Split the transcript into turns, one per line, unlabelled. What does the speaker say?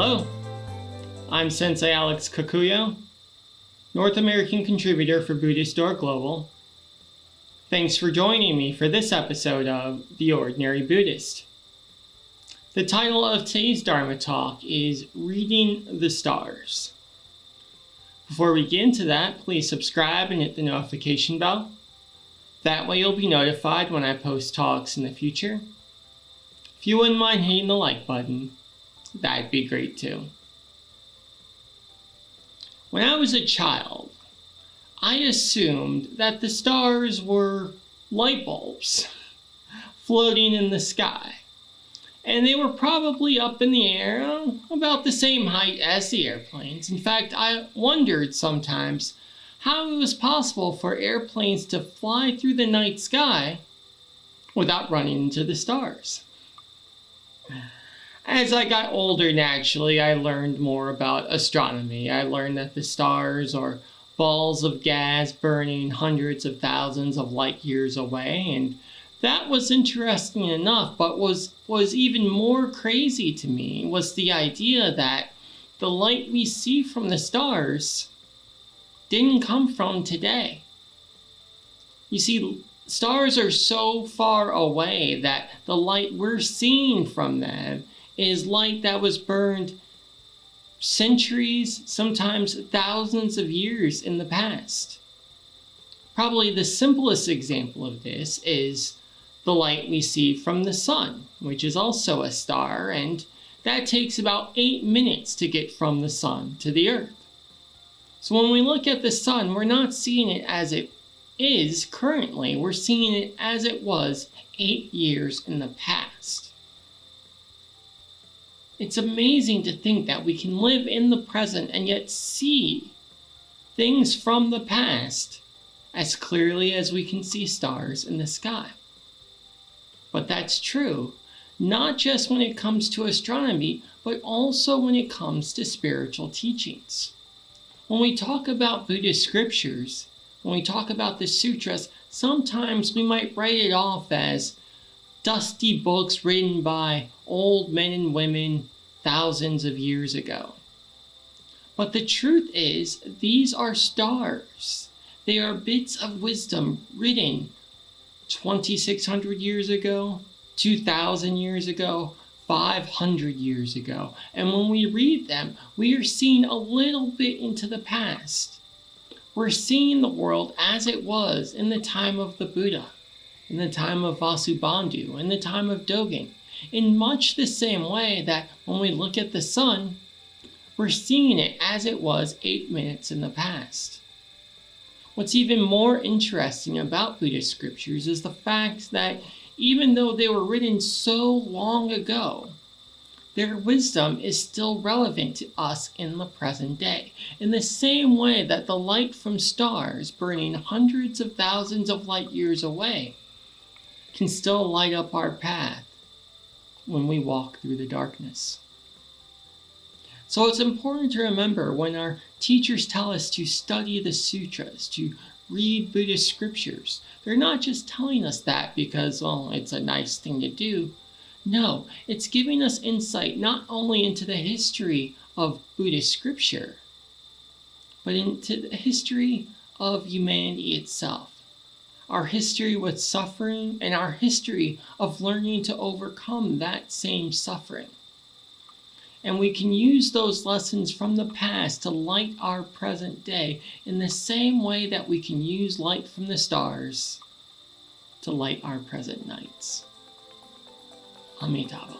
Hello, I'm Sensei Alex Kakuyo, North American contributor for Buddhist Global. Thanks for joining me for this episode of The Ordinary Buddhist. The title of today's Dharma talk is Reading the Stars. Before we get into that, please subscribe and hit the notification bell. That way you'll be notified when I post talks in the future. If you wouldn't mind hitting the like button, that'd be great too. When I was a child, I assumed that the stars were light bulbs floating in the sky. And they were probably up in the air about the same height as the airplanes. In fact, I wondered sometimes how it was possible for airplanes to fly through the night sky without running into the stars. As I got older, naturally, I learned more about astronomy. I learned that the stars are balls of gas burning hundreds of thousands of light years away, and that was interesting enough, but was even more crazy to me was the idea that the light we see from the stars didn't come from today. You see, stars are so far away that the light we're seeing from them is light that was burned centuries, sometimes thousands of years in the past. Probably the simplest example of this is the light we see from the sun, which is also a star, and that takes about 8 minutes to get from the sun to the earth. So when we look at the sun, we're not seeing it as it is currently, we're seeing it as it was 8 years in the past. It's amazing to think that we can live in the present and yet see things from the past as clearly as we can see stars in the sky. But that's true, not just when it comes to astronomy, but also when it comes to spiritual teachings. When we talk about Buddhist scriptures, when we talk about the sutras, sometimes we might write it off as dusty books written by old men and women thousands of years ago. But the truth is, these are stars. They are bits of wisdom written 2,600 years ago, 2,000 years ago, 500 years ago. And when we read them, we are seeing a little bit into the past. We're seeing the world as it was in the time of the Buddha, in the time of Vasubandhu, in the time of Dogen, in much the same way that when we look at the sun, we're seeing it as it was 8 minutes in the past. What's even more interesting about Buddhist scriptures is the fact that even though they were written so long ago, their wisdom is still relevant to us in the present day, in the same way that the light from stars burning hundreds of thousands of light years away can still light up our path when we walk through the darkness. So it's important to remember when our teachers tell us to study the sutras, to read Buddhist scriptures, they're not just telling us that because, well, it's a nice thing to do. No, it's giving us insight not only into the history of Buddhist scripture, but into the history of humanity itself. Our history with suffering and our history of learning to overcome that same suffering. And we can use those lessons from the past to light our present day in the same way that we can use light from the stars to light our present nights. Amitabha.